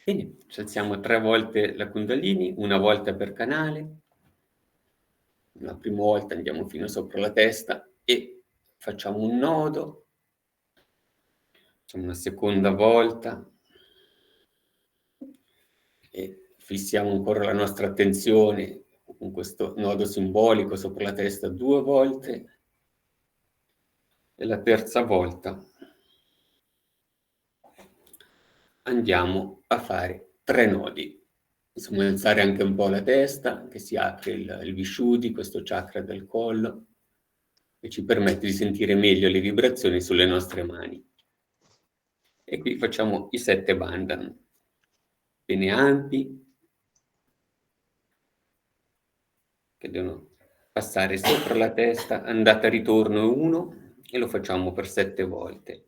Bene, ci alziamo 3 volte la Kundalini, 1 volta per canale. La prima volta andiamo fino sopra la testa e facciamo un nodo. Facciamo una seconda volta e fissiamo ancora la nostra attenzione con questo nodo simbolico sopra la testa 2 volte. E la terza volta andiamo a fare 3 nodi. Possiamo alzare anche un po' la testa, che si apre il Vishuddhi, questo chakra del collo, che ci permette di sentire meglio le vibrazioni sulle nostre mani. E qui facciamo i 7 bandhan, bene ampi, che devono passare sopra la testa, andata e ritorno 1, e lo facciamo per 7 volte.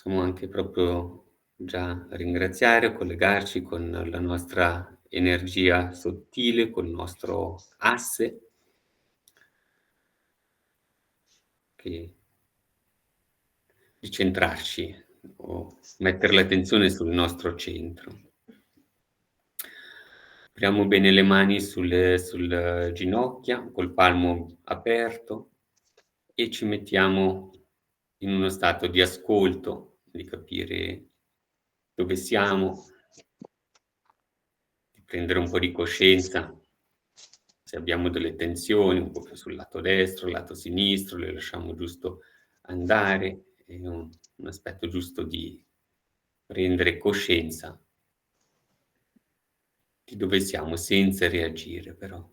Possiamo anche proprio già ringraziare, collegarci con la nostra energia sottile, col nostro asse, che di centrarci o mettere l'attenzione sul nostro centro. Apriamo bene le mani sul ginocchia, col palmo aperto, e ci mettiamo in uno stato di ascolto, di capire dove siamo, di prendere un po' di coscienza. Se abbiamo delle tensioni, un po' più sul lato destro, lato sinistro, le lasciamo giusto andare. È un aspetto giusto di prendere coscienza di dove siamo senza reagire, però.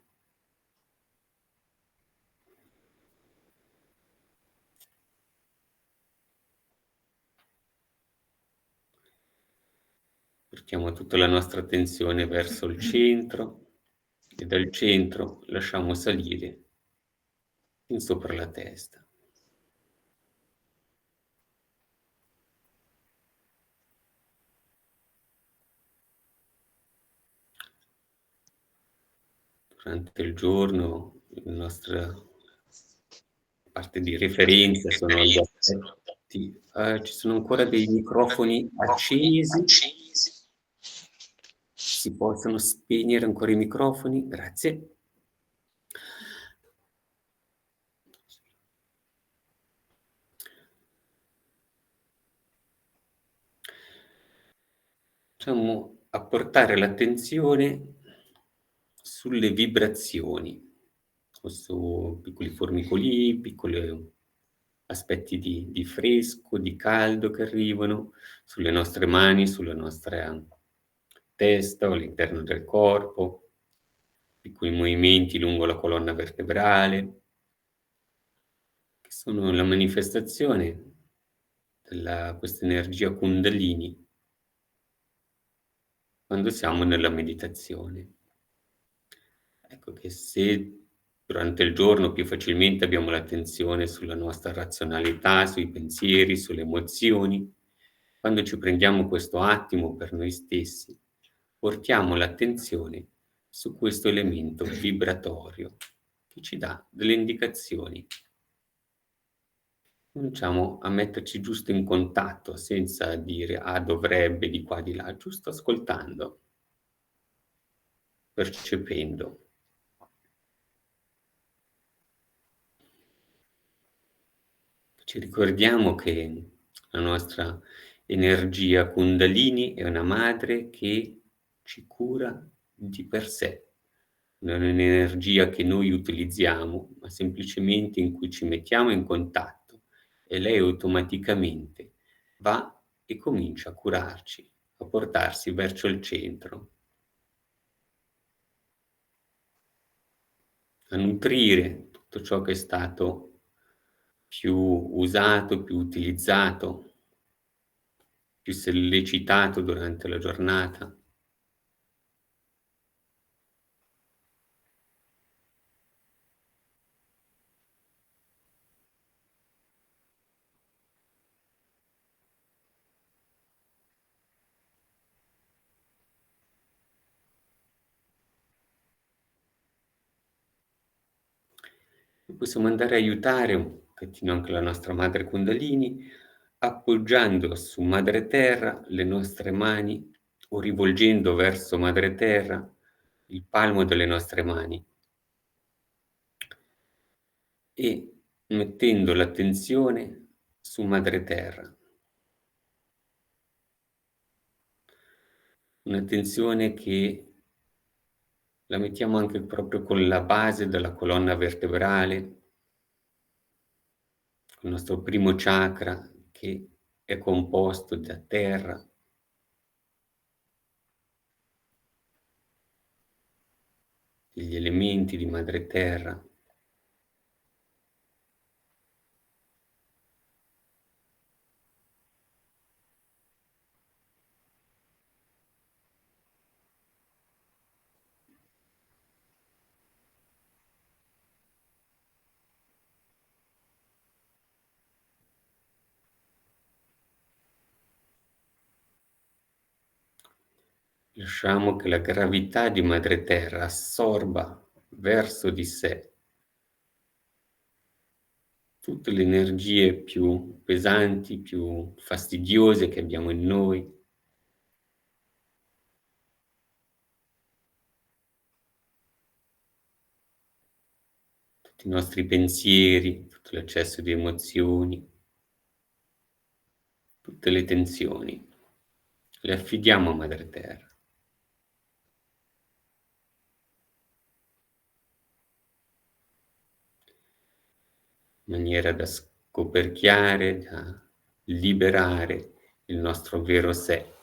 Portiamo tutta la nostra attenzione verso il centro e dal centro lasciamo salire fin sopra la testa. Durante il giorno la nostra parte di riferenza sono gli aspetti. Ci sono ancora dei microfoni accesi. Si possono spegnere ancora i microfoni? Grazie. Facciamo a portare l'attenzione sulle vibrazioni, o su piccoli formicoli, piccoli aspetti di fresco, di caldo che arrivano sulle nostre mani, sulla nostra testa o all'interno del corpo, piccoli movimenti lungo la colonna vertebrale, che sono la manifestazione della questa energia Kundalini quando siamo nella meditazione. Ecco che se durante il giorno più facilmente abbiamo l'attenzione sulla nostra razionalità, sui pensieri, sulle emozioni, quando ci prendiamo questo attimo per noi stessi, portiamo l'attenzione su questo elemento vibratorio che ci dà delle indicazioni. Cominciamo a metterci giusto in contatto, senza dire "ah, dovrebbe", di qua, di là, giusto ascoltando, percependo. Ci ricordiamo che la nostra energia Kundalini è una madre che ci cura di per sé. Non è un'energia che noi utilizziamo, ma semplicemente in cui ci mettiamo in contatto e lei automaticamente va e comincia a curarci, a portarsi verso il centro, a nutrire tutto ciò che è stato più usato, più utilizzato, più sollecitato durante la giornata. e possiamo andare a aiutare un pochettino anche la nostra madre Kundalini, appoggiando su madre terra le nostre mani o rivolgendo verso madre terra il palmo delle nostre mani e mettendo l'attenzione su madre terra. Un'attenzione che la mettiamo anche proprio con la base della colonna vertebrale, col nostro primo chakra che è composto da terra, degli elementi di madre terra. Lasciamo che la gravità di madre terra assorba verso di sé tutte le energie più pesanti, più fastidiose che abbiamo in noi, tutti i nostri pensieri, tutto l'eccesso di emozioni, tutte le tensioni. Le affidiamo a madre terra, in maniera da scoperchiare, da liberare il nostro vero sé.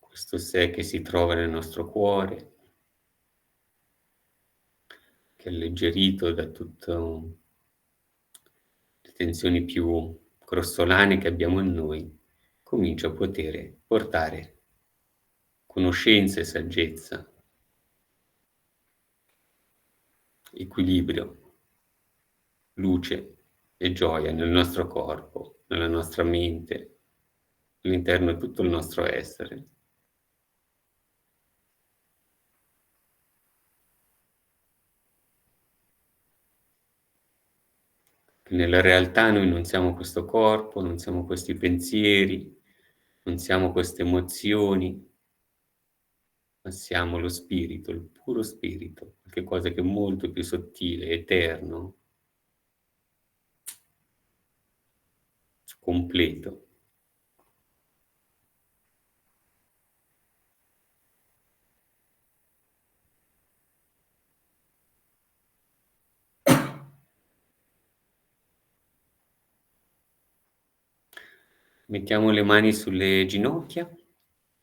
Questo sé che si trova nel nostro cuore, che è alleggerito da tutto le tensioni più grossolane che abbiamo in noi, comincia a poter portare conoscenza e saggezza, equilibrio, luce e gioia nel nostro corpo, nella nostra mente, all'interno di tutto il nostro essere. Che nella realtà noi non siamo questo corpo, non siamo questi pensieri, non siamo queste emozioni, ma siamo lo spirito, il puro spirito, qualcosa che è molto più sottile, eterno, completo. Mettiamo le mani sulle ginocchia,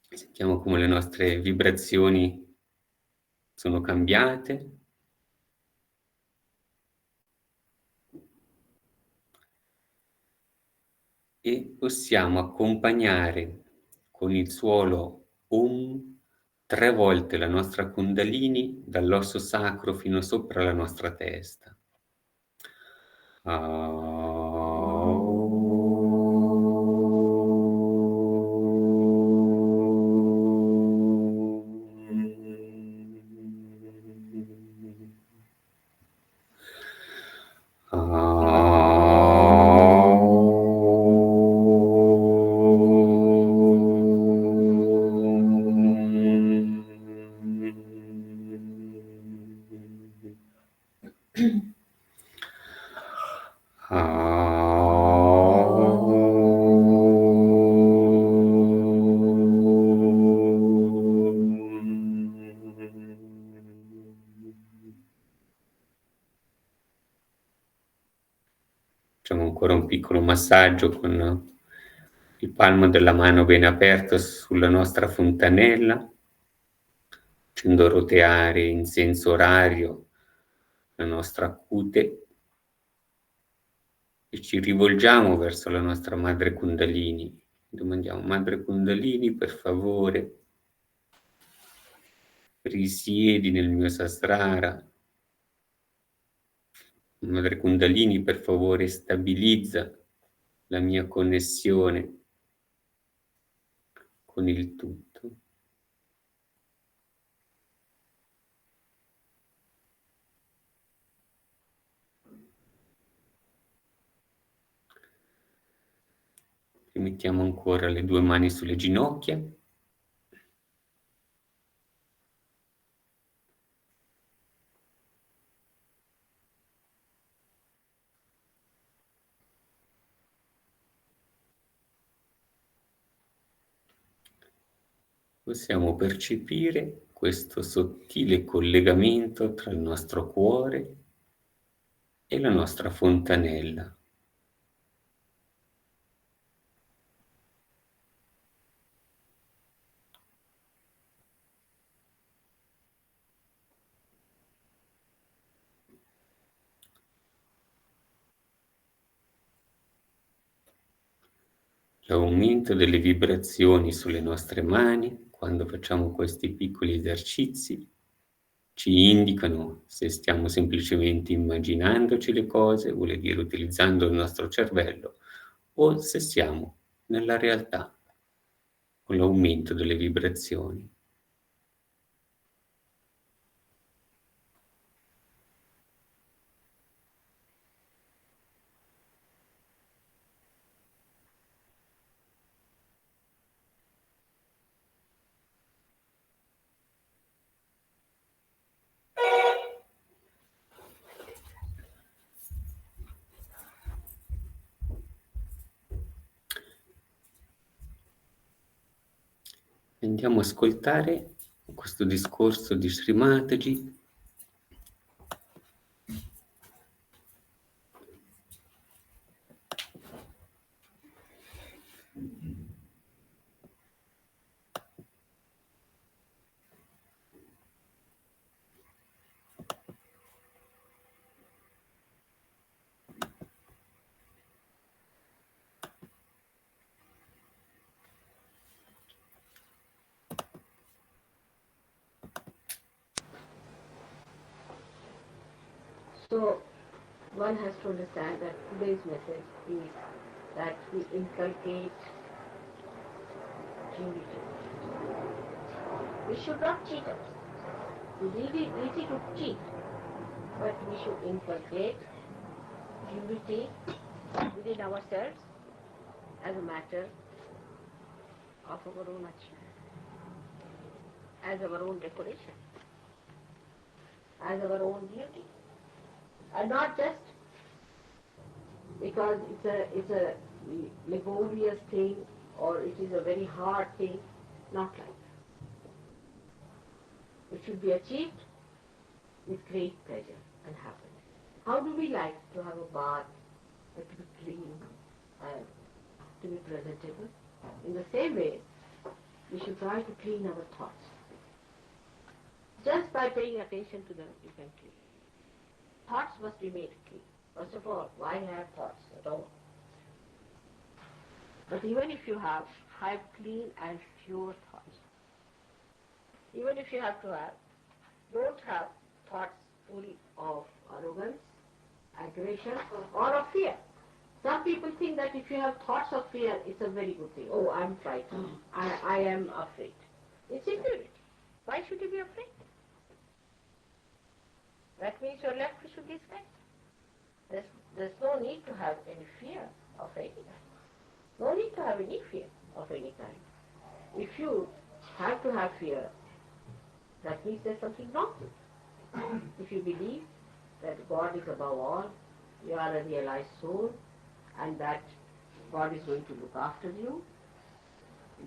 sentiamo come le nostre vibrazioni sono cambiate e possiamo accompagnare con il suono Om 3 volte la nostra Kundalini dall'osso sacro fino sopra la nostra testa. Facciamo ancora un piccolo massaggio con il palmo della mano bene aperto sulla nostra fontanella, facendo roteare in senso orario la nostra cute e ci rivolgiamo verso la nostra madre Kundalini. Domandiamo: Madre Kundalini, per favore, risiedi nel mio sasrara. Madre Kundalini, per favore, stabilizza la mia connessione con il tutto. Rimettiamo ancora le 2 mani sulle ginocchia. Possiamo percepire questo sottile collegamento tra il nostro cuore e la nostra fontanella. L'aumento delle vibrazioni sulle nostre mani quando facciamo questi piccoli esercizi ci indicano se stiamo semplicemente immaginandoci le cose, vuol dire utilizzando il nostro cervello, o se siamo nella realtà con l'aumento delle vibrazioni. Andiamo a ascoltare questo discorso di Sri Mataji. So one has to understand that today's message is that we inculcate unity. We should not cheat others. It's really easy to cheat, but we should inculcate unity within ourselves as a matter of our own achievement, as our own decoration, as our own beauty. And not just because it's a laborious thing or it is a very hard thing, not like that. It should be achieved with great pleasure and happiness. How do we like to have a bath, to be clean and to be presentable? In the same way, we should try to clean our thoughts. Just by paying attention to them, you can clean. Thoughts must be made clean. First of all, why have thoughts at all? But even if you have clean and pure thoughts. Even if you don't have thoughts full of arrogance, aggression, or of fear. Some people think that if you have thoughts of fear, it's a very good thing. Oh, I'm frightened. I am afraid. It's ignorant. Why should you be afraid? That means your left should be scared. There's no need to have any fear of any kind. No need to have any fear of any kind. If you have to have fear, that means there's something wrong with you. If you believe that God is above all, you are a realized soul, and that God is going to look after you,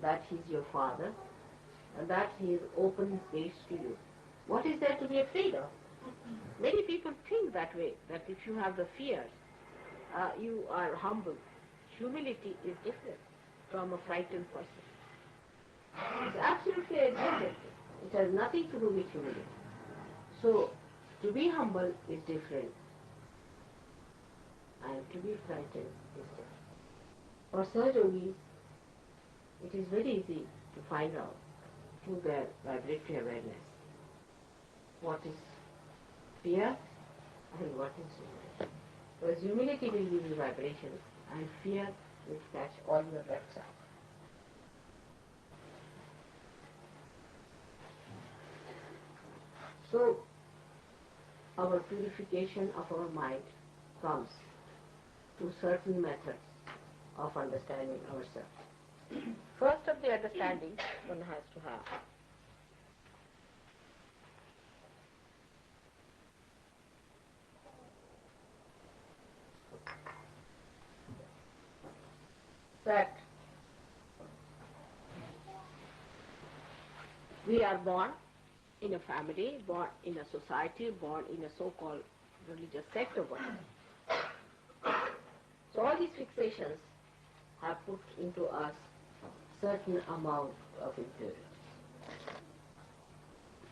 that He is your Father, and that He has opened His gates to you. What is there to be afraid of? Many people think that way, that if you have the fear, you are humble. Humility is different from a frightened person. It's absolutely a different thing. It has nothing to do with humility. So, to be humble is different, and to be frightened is different. For such yogis, it is very easy to find out through their vibratory awareness what is fear and what is humility. Because humility will give you vibration and fear will catch all your red cells. So, our purification of our mind comes through certain methods of understanding ourselves. First of the understanding one has to have that we are born in a family, born in a society, born in a so-called religious sect of whatever. So all these fixations have put into us certain amount of impurity,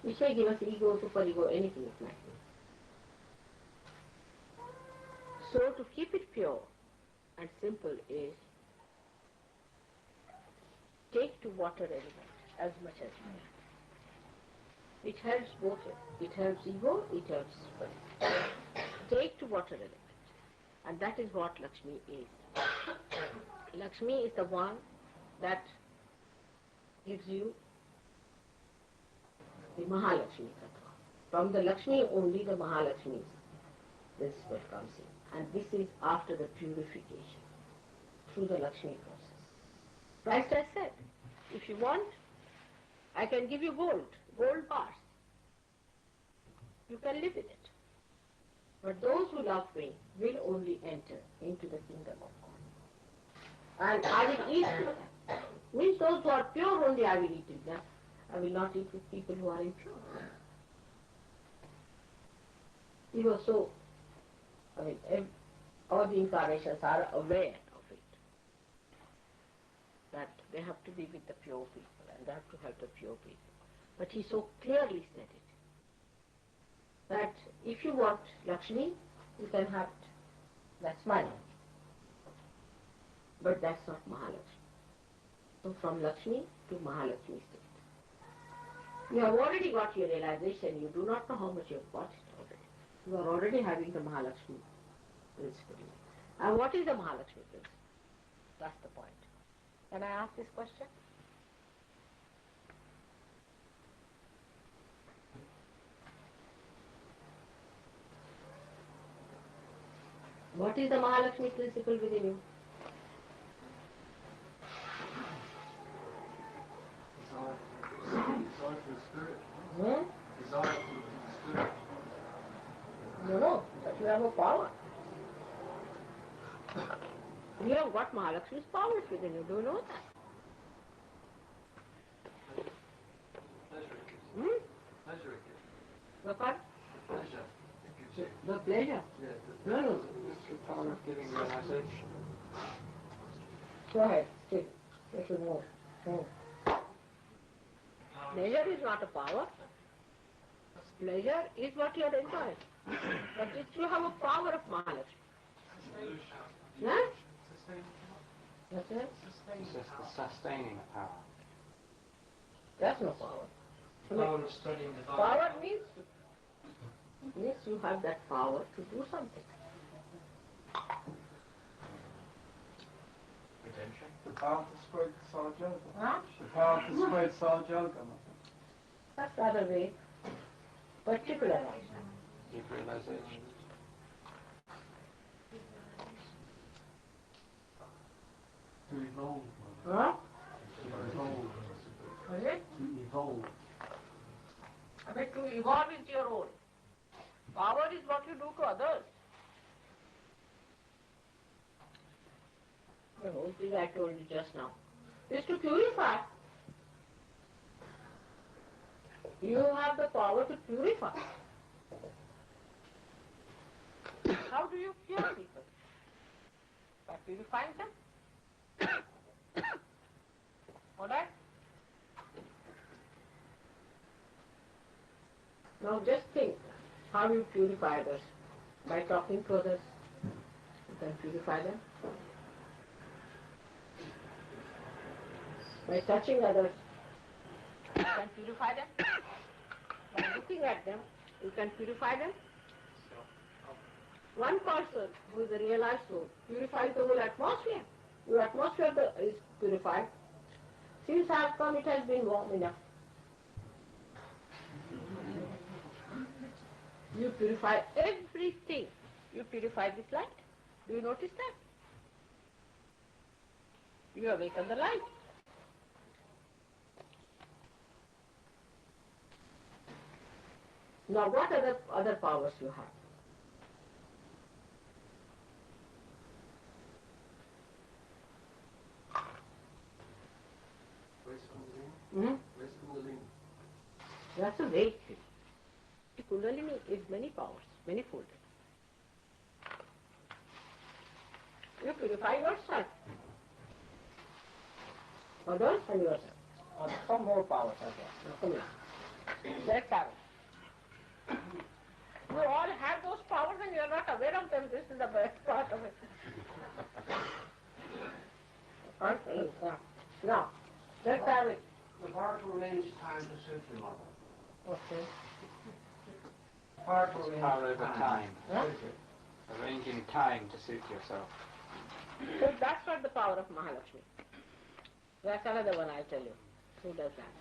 which may give us ego, superego, anything it might be. So to keep it pure and simple is take to water element as much as you can. It helps both. It helps ego, it helps spirit. Take to water element. And that is what Lakshmi is. Lakshmi is the one that gives you the Mahalakshmi Tattva. From the Lakshmi only the Mahalakshmi principle comes in. And this is after the purification through the Lakshmi process. Christ has said, if you want, I can give you gold bars. You can live with it. But those who love me will only enter into the kingdom of God. And I will eat with them. Means those who are pure only I will eat with them. I will not eat with people who are impure. You are so, all the incarnations are aware of it. That they have to be with the pure people and they have to help the pure people. But he so clearly said it, that if you want Lakshmi, you can have it. That's money. But that's not Mahalakshmi. So from Lakshmi to Mahalakshmi state. You have already got your realization, you do not know how much you have got it already. You are already having the Mahalakshmi principle. And what is the Mahalakshmi principle? That's the point. Can I ask this question? What is the Mahalakshmi principle within you? Desire for the spirit. Desire for the spirit. No, but you have a power. You have got Mahalakshmi's powers within you. Do you know that? Pleasure it gives you. Pleasure it gives you. The what? Pleasure it gives you. The pleasure? Yeah, No. it's the power of giving realization. Go ahead. Sit. You should move. Move. Pleasure is not a power. Pleasure is what you are enjoying. But it you have a power of Mahalakshmi. Huh? What's that? It's just the sustaining power. That's no power. Power of studying the Bible. Power means you have that power to do something. Redemption. The power to spread Saj Yoga. Huh? The power to spread Saj Yoga. That's the other way. Particular. Deep realization. To evolve. Huh? To evolve. What is it? To evolve. I mean, to evolve is your own. Power is what you do to others. The whole thing I told you just now is to purify. You have the power to purify. How do you cure people? By purifying them. Alright? Now just think how you purify others. By talking to others, you can purify them. By touching others, you can purify them. By looking at them, you can purify them. One person who is a realized soul purifies the whole atmosphere. Your atmosphere is purified. Since I have come, it has been warm enough. You purify everything. You purify this light. Do you notice that? You awaken the light. Now what other powers you have? Hmm? That's a great thing. The Kundalini is many powers, many folded. You purify yourself. Others and yourself. Or some more powers are there. Now come here. Let's have it. You all have those powers and you are not aware of them. This is the best part of it. Okay. Now, let's have it. The power to arrange time to suit you, Mother. Okay. Power to arrange Power over time. Huh? Arranging time to suit yourself. So that's not the power of Mahalakshmi. That's another one I'll tell you. Who does that?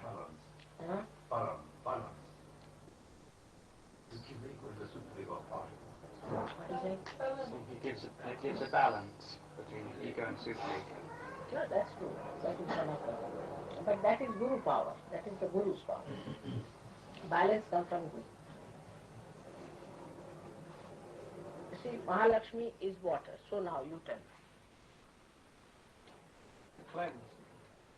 Balance. Huh? Balance. To keep equal the super-ego part. What is it? It gives a balance between ego and superego. No, that's true. That is one of them. But that is Guru power. That is the Guru's power. Balance comes from Guru. You see, Mahalakshmi is water. So now you tell me. Cleanse.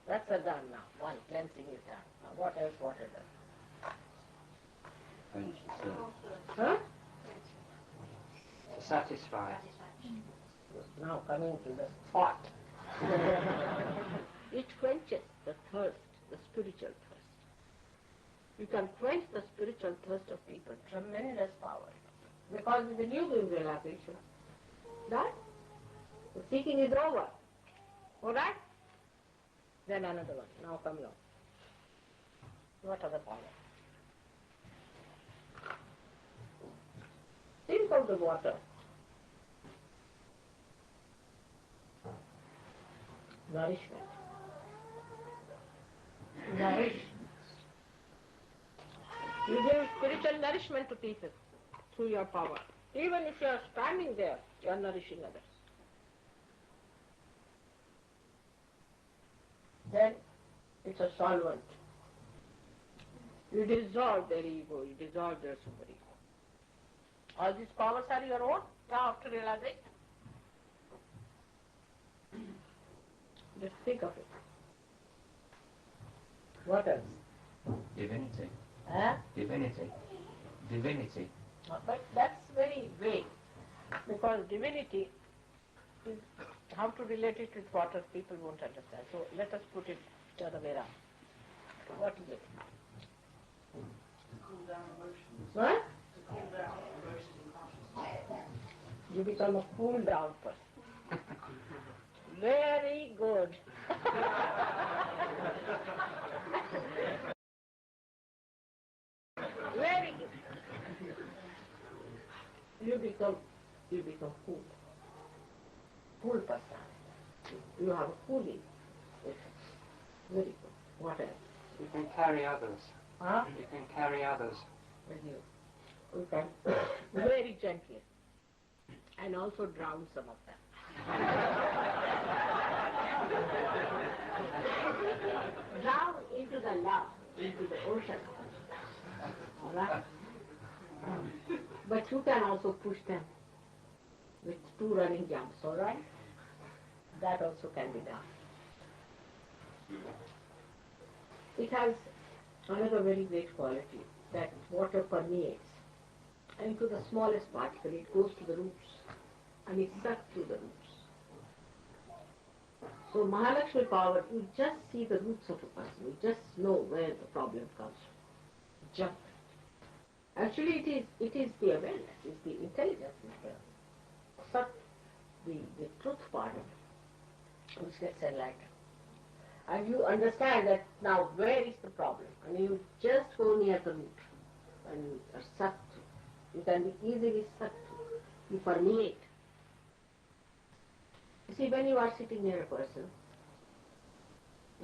That's a done now. One, cleansing is done. Now what else water does? Huh? To satisfy. Now coming to the thought. It quenches the thirst, the spiritual thirst. You can quench the spiritual thirst of people. Tremendous power. Because with the new doing realization, that the seeking is over. Alright? Then another one. Now come along. What other power? Think of the water. Nourishment. Nourish. You give spiritual nourishment to people through your power. Even if you are standing there, you are nourishing others. Then it's a solvent. You dissolve their ego, you dissolve their superego. All these powers are your own now after realization. Just think of it. What else? Divinity. Huh? Divinity. Divinity. But that's very vague. Because divinity is how to relate it with water, people won't understand. So let us put it the other way around. What is it? What? You become a cool down person. Very good. Very good. You become cool. Cool personality. You have a cooling effect. Very good. What else? You can carry others. Huh? You can carry others. With you. You can very gently. And also drown some of them. Drown into the love, into the ocean. Alright? But you can also push them with 2 running jumps, alright? That also can be done. It has another very great quality, that water permeates. And to the smallest particle, it goes to the roots. And it's sucked through the roots. So Mahalakshmi power, you just see the roots of a person. You just know where the problem comes from. Jump. Actually, it is the awareness, it's the intelligence which suck the truth part of it, which gets enlightened. And you understand that now where is the problem? And you just go near the root and you are sucked through. You can be easily sucked. You permeate. You see, when you are sitting near a person,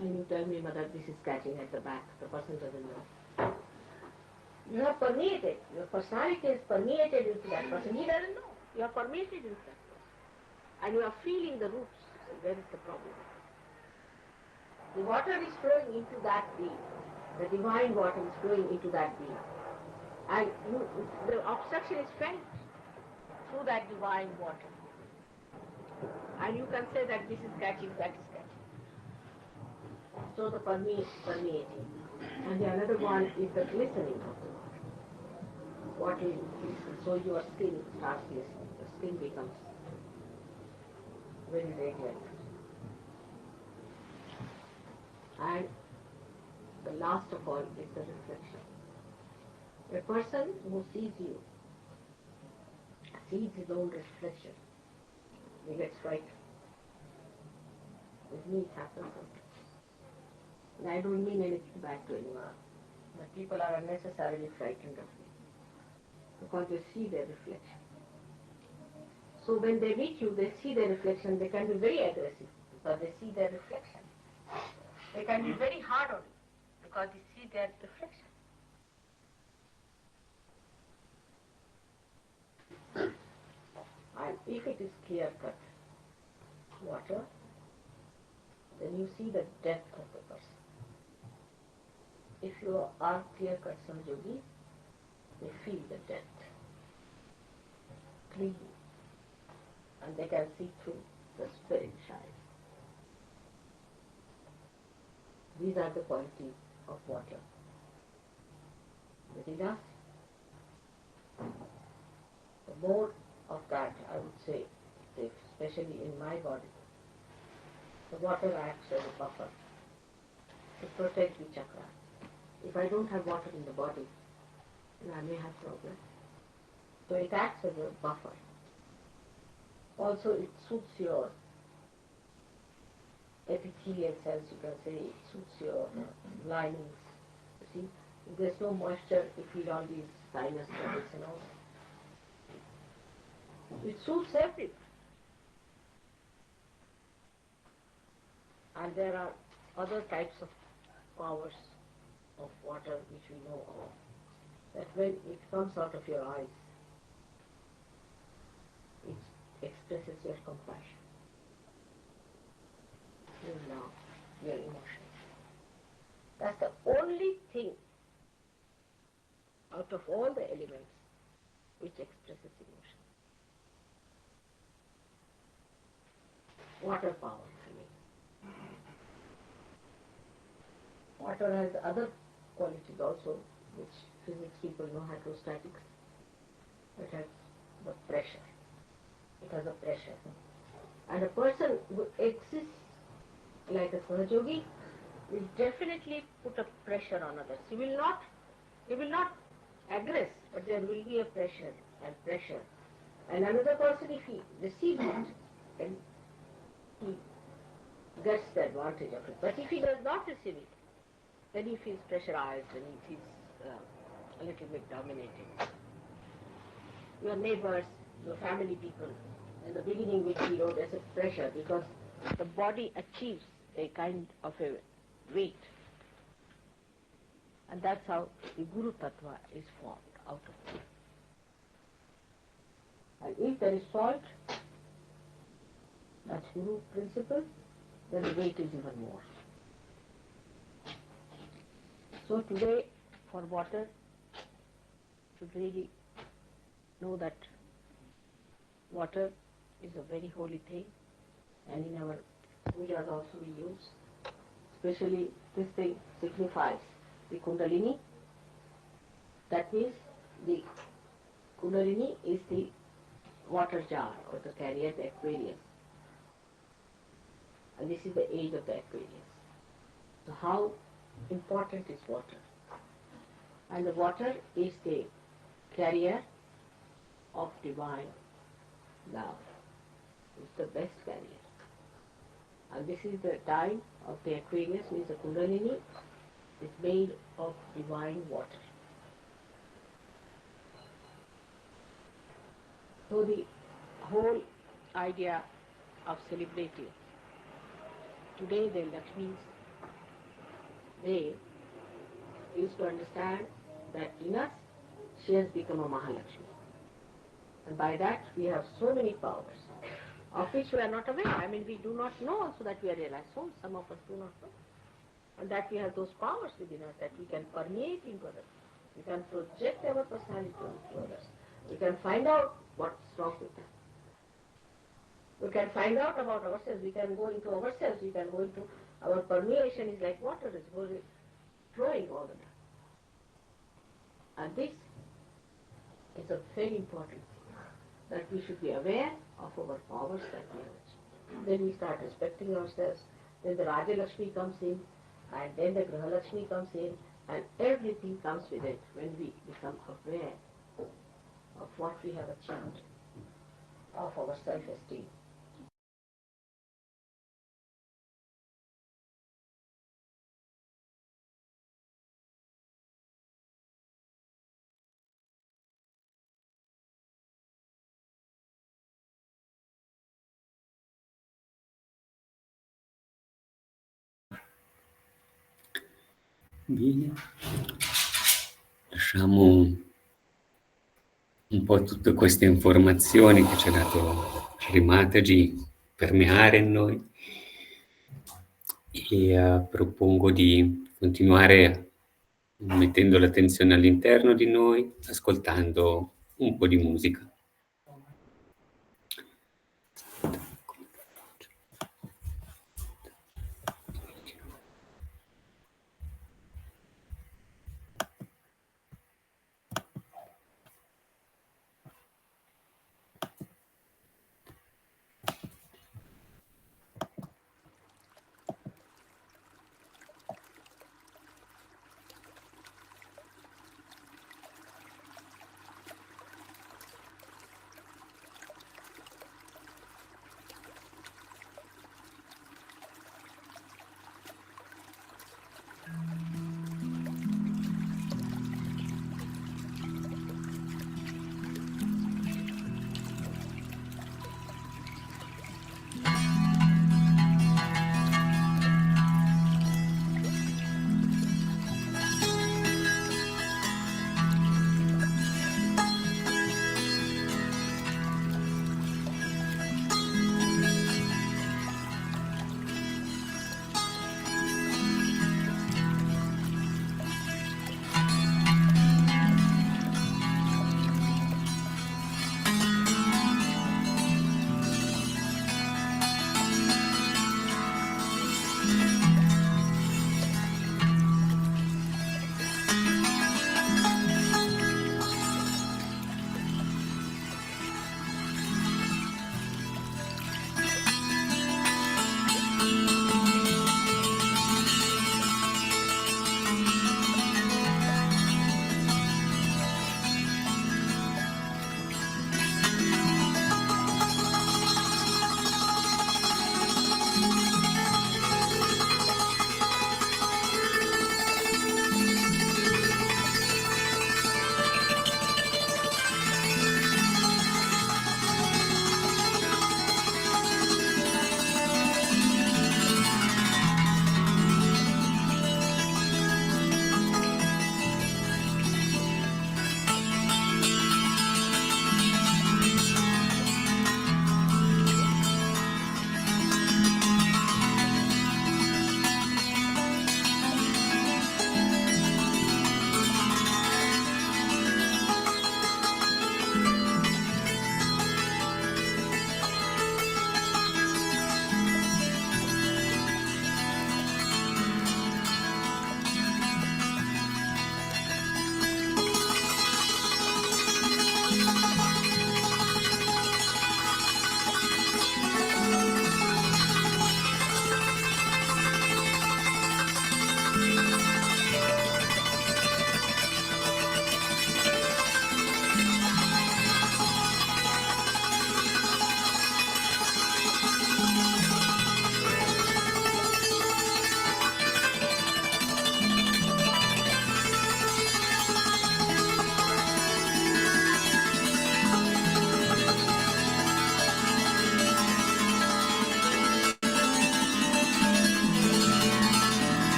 and you tell me, Mother, this is catching at the back, the person doesn't know. You have permeated. Your personality is permeated into that person. He doesn't know. You are permeated into that person. And you are feeling the roots. So where is the problem? The water is flowing into that being. The divine water is flowing into that being. And the obstruction is felt through that divine water. And you can say that this is catching, that is catching. So the permeating. And the another one is the glistening of the water. Water is glistening. So your skin starts glistening. The skin becomes very radiant. And the last of all is the reflection. A person who sees you, sees his own reflection, he gets frightened. With me it happens sometimes. And I don't mean anything bad to anyone, but people are unnecessarily frightened of me because they see their reflection. So when they meet you, they see their reflection, they can be very aggressive because they see their reflection. They can be very hard on you because they see their reflection. And if it is clear-cut water, then you see the depth of the person. If you are clear-cut Samyogi, they feel the depth, clean, and they can see through the spirit shine. These are the qualities of water. Is it enough? The more of that, I would say, especially in my body, the water acts as a buffer to protect the chakra. If I don't have water in the body, then I may have problems. So it acts as a buffer. Also, it suits your epithelial cells, you can say, it suits your linings. You see, if there's no moisture, you feel all these sinus troubles and all that. It suits everyone. And there are other types of powers of water which we know of. That when it comes out of your eyes, it expresses your compassion, your love, your emotions. That's the only thing out of all the elements which expresses emotion. Water power, I mean. Water has other qualities also, which physics people know, hydrostatics. It has the pressure. It has a pressure. And a person who exists like a Sahajogi will definitely put a pressure on others. He will not aggress, but there will be a pressure and pressure. And another person, if he receives it, then he gets the advantage of it. But if he does not receive it, then he feels pressurized and he feels a little bit dominated. Your neighbors, your family people, in the beginning will feel, there's a pressure because the body achieves a kind of a weight. And that's how the Guru Tattva is formed out of it. And if there is salt, that's Guru principle, then the weight is even more. So today, for water, should really know that water is a very holy thing, and in our pujas also we use. Especially this thing signifies the Kundalini. That means the Kundalini is the water jar or the carrier, the Aquarius. And this is the age of the Aquarius. So how important is water? And the water is the carrier of divine love. It's the best carrier. And this is the time of the Aquarius, means the Kundalini is made of divine water. So the whole idea of celebrating today the Lakshmi's day is to understand that in us she has become a Mahalakshmi. And by that we have so many powers, of which we are not aware. I mean, we do not know also that we are realized souls. Some of us do not know. And that we have those powers within us, that we can permeate into others. We can project our personality onto others. We can find out what's wrong with them. We can find out about ourselves. We can go into ourselves. We can go into our permeation is like water, is going flowing all the time. And this is a very important thing, that we should be aware of our powers that we have. Then we start respecting ourselves. Then the Raja Lakshmi comes in, and then the Graha Lakshmi comes in, and everything comes with it when we become aware of what we have achieved, of our self-esteem. Bene, lasciamo un po' tutte queste informazioni che ci ha dato Shri Mataji permeare in noi e propongo di continuare mettendo l'attenzione all'interno di noi, ascoltando un po' di musica.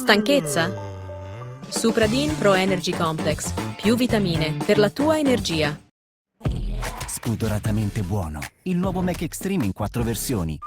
Stanchezza? Supradin Pro Energy Complex. Più vitamine per la tua energia. Spudoratamente buono. Il nuovo Mac Extreme in 4 versioni.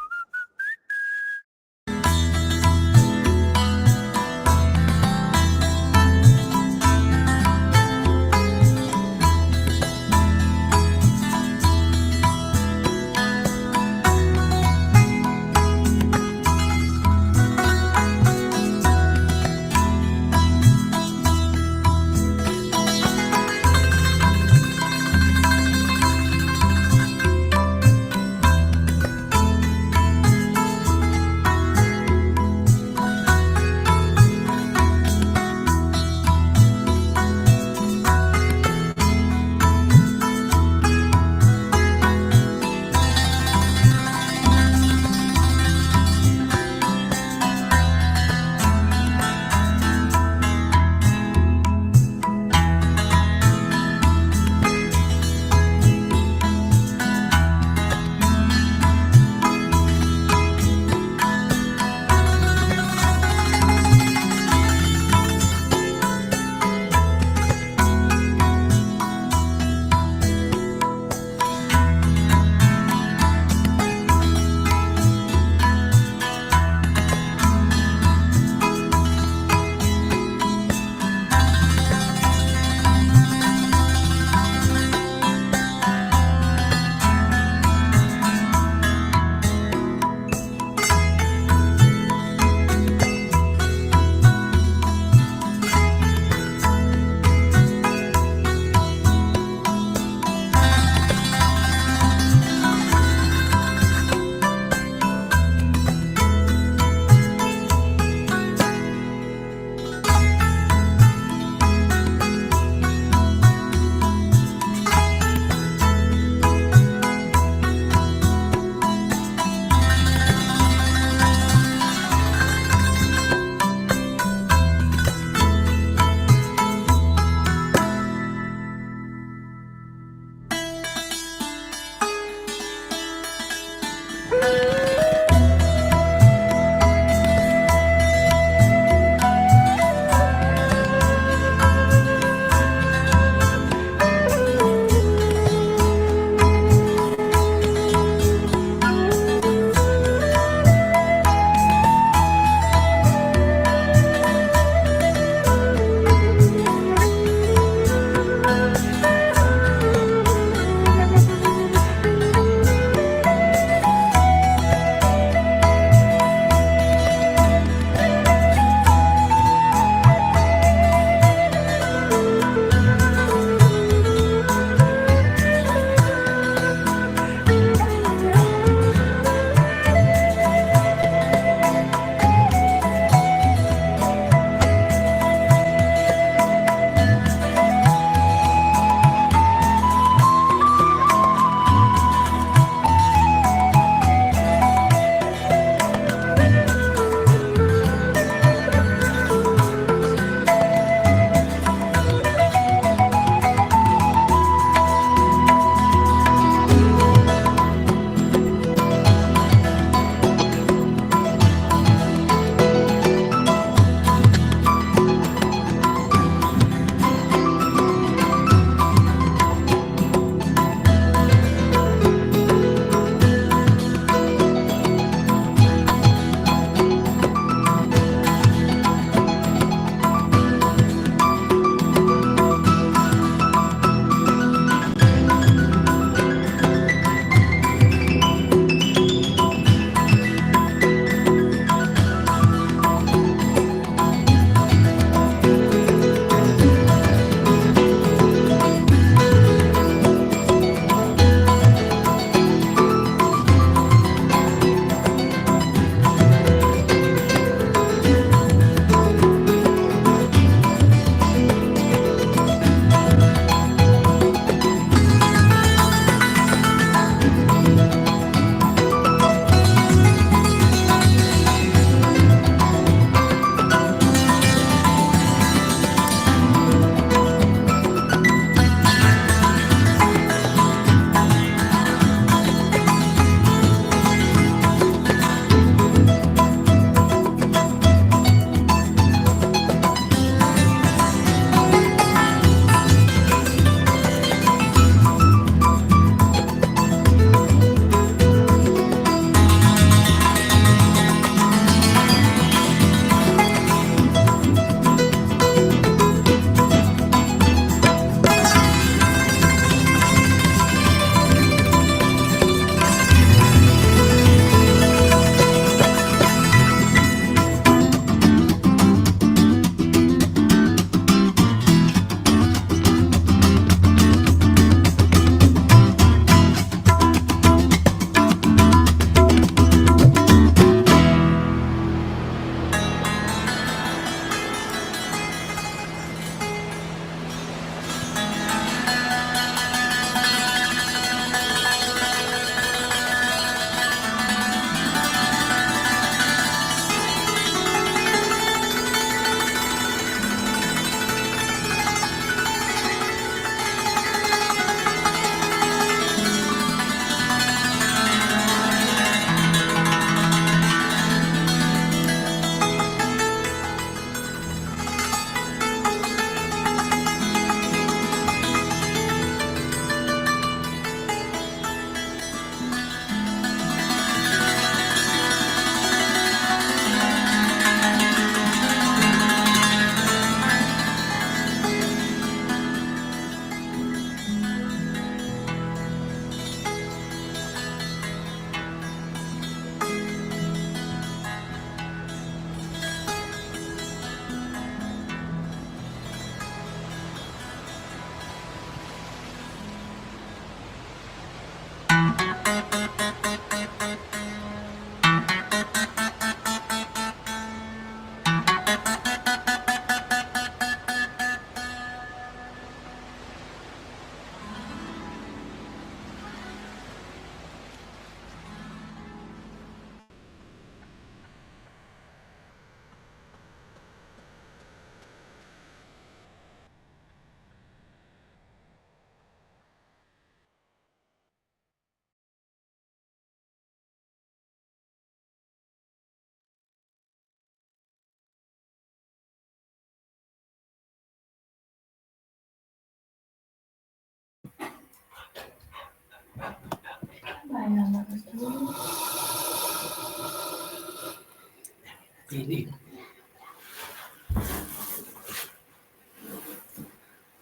Quindi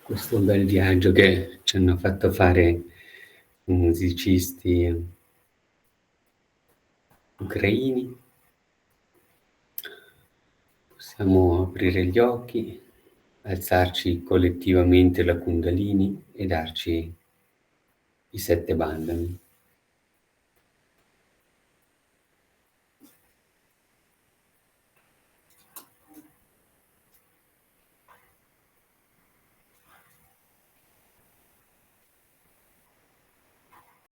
questo bel viaggio che ci hanno fatto fare i musicisti ucraini, possiamo aprire gli occhi, alzarci collettivamente la Kundalini e darci i 7 bandhani.